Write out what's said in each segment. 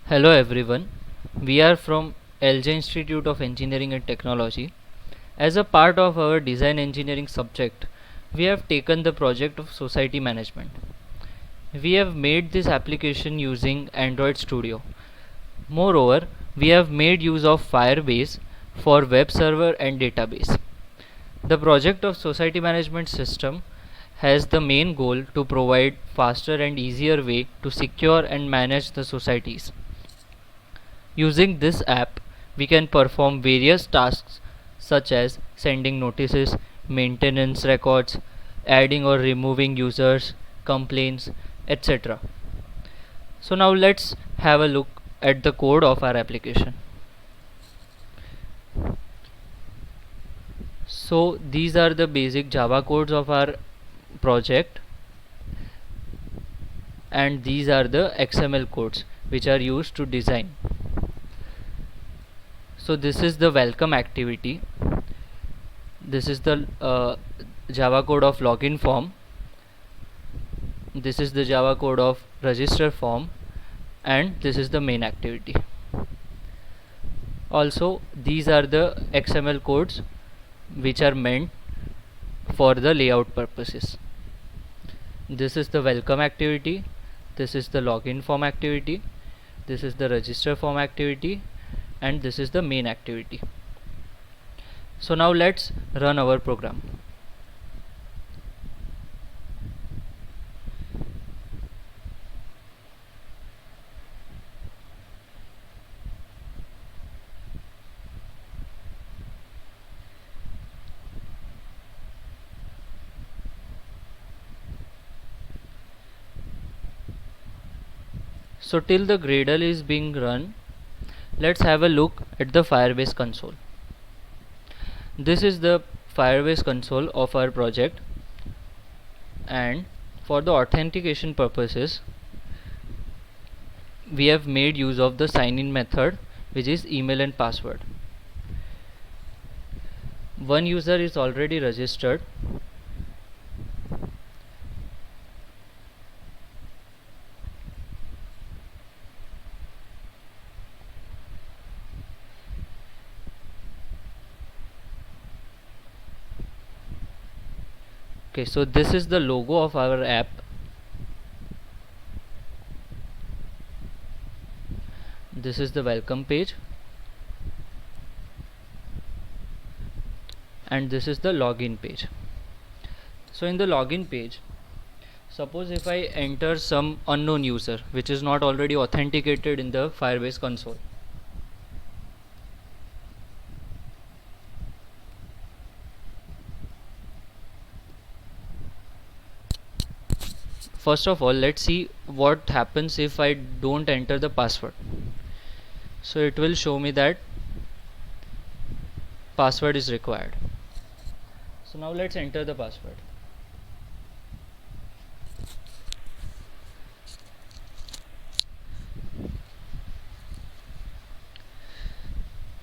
Hello everyone, we are from LJ Institute of Engineering and Technology. As a part of our design engineering subject, we have taken the project of society management. We have made this application using Android Studio. Moreover, we have made use of Firebase for web server and database. The project of society management system has the main goal to provide faster and easier way to secure and manage the societies. Using this app, we can perform various tasks such as sending notices, maintenance records, adding or removing users, complaints, etc. So now let's have a look at the code of our application. So these are the basic Java codes of our project, and these are the XML codes which are used to design. So this is the welcome activity. This is the Java code of login form. This is the Java code of register form, and this is the main activity. Also, these are the XML codes which are meant for the layout purposes. This is the welcome activity, this is the login form activity, this is the register form activity, and this is the main activity. So now let's run our program. So till the Gradle is being run, let's have a look at the Firebase console. This is the Firebase console of our project, and for the authentication purposes we have made use of the sign in method, which is email and password. One user is already registered. Okay, so this is the logo of our app. This is the welcome page, and this is the login page. So in the login page, suppose if I enter some unknown user which is not already authenticated in the Firebase console. First of all, let's see what happens if I don't enter the password. So it will show me that password is required. So now let's enter the password.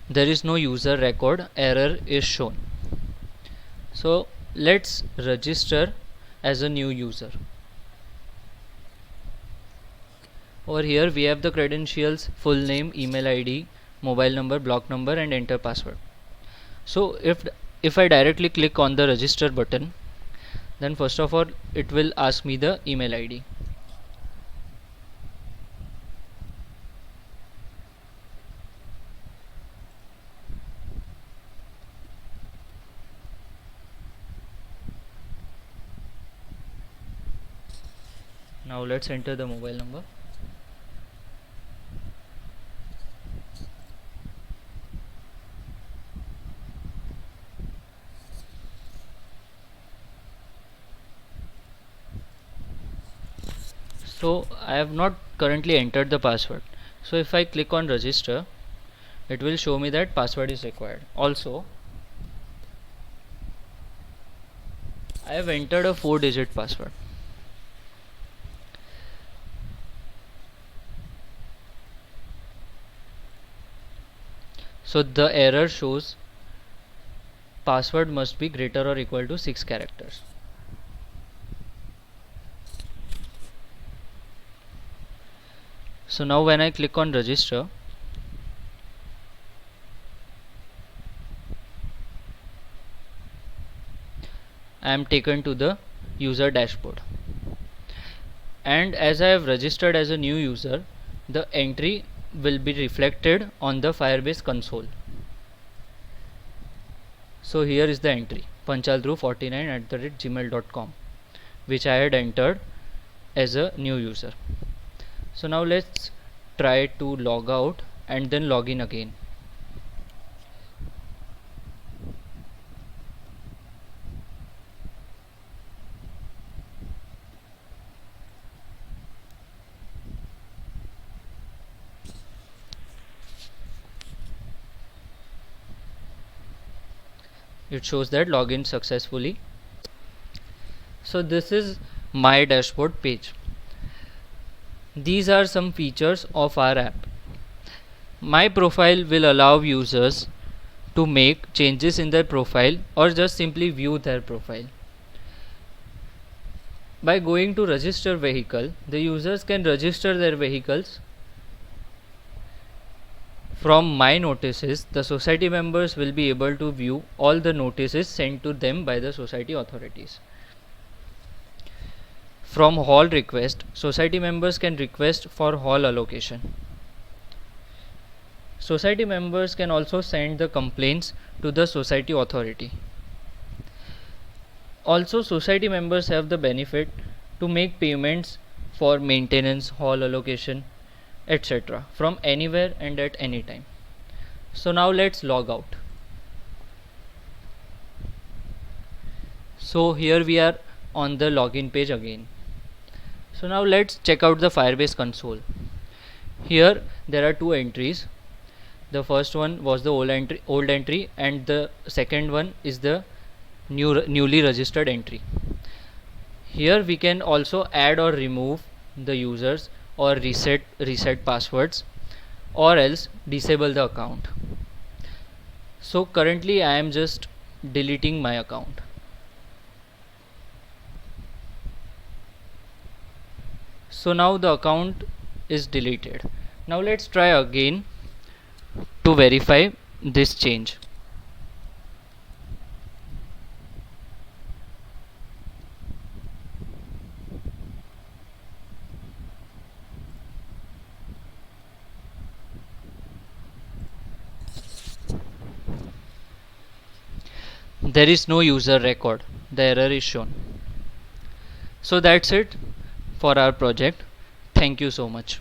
There is no user record, error is shown. So let's register as a new user. Over here we have the credentials, full name, email ID, mobile number, block number, and enter password. So if I directly click on the register button, then first of all it will ask me the email ID. Now let's enter the mobile number. So I have not currently entered the password. So if I click on register, it will show me that password is required. Also, I have entered a 4-digit password. So the error shows password must be greater or equal to 6 characters. So now when I click on register, I am taken to the user dashboard, and as I have registered as a new user, the entry will be reflected on the Firebase console. So here is the entry, panchaldhruv49@gmail.com, which I had entered as a new user. So now let's try to log out and then log in again. It shows that login successfully. So this is my dashboard page. These are some features of our app. My profile will allow users to make changes in their profile or just simply view their profile. By going to register vehicle, the users can register their vehicles. From my notices, the society members will be able to view all the notices sent to them by the society authorities. From hall request, society members can request for hall allocation. Society members can also send the complaints to the society authority. Also, society members have the benefit to make payments for maintenance, hall allocation, etc. from anywhere and at any time. So now let's log out. So here we are on the login page again. So now let's check out the Firebase console. Here there are two entries. The first one was the old entry, and the second one is the newly registered entry. Here we can also add or remove the users or reset passwords, or else disable the account. So currently I am just deleting my account. So now the account is deleted. Now let's try again to verify this change. There is no user record. The error is shown. So that's it for our project. Thank you so much.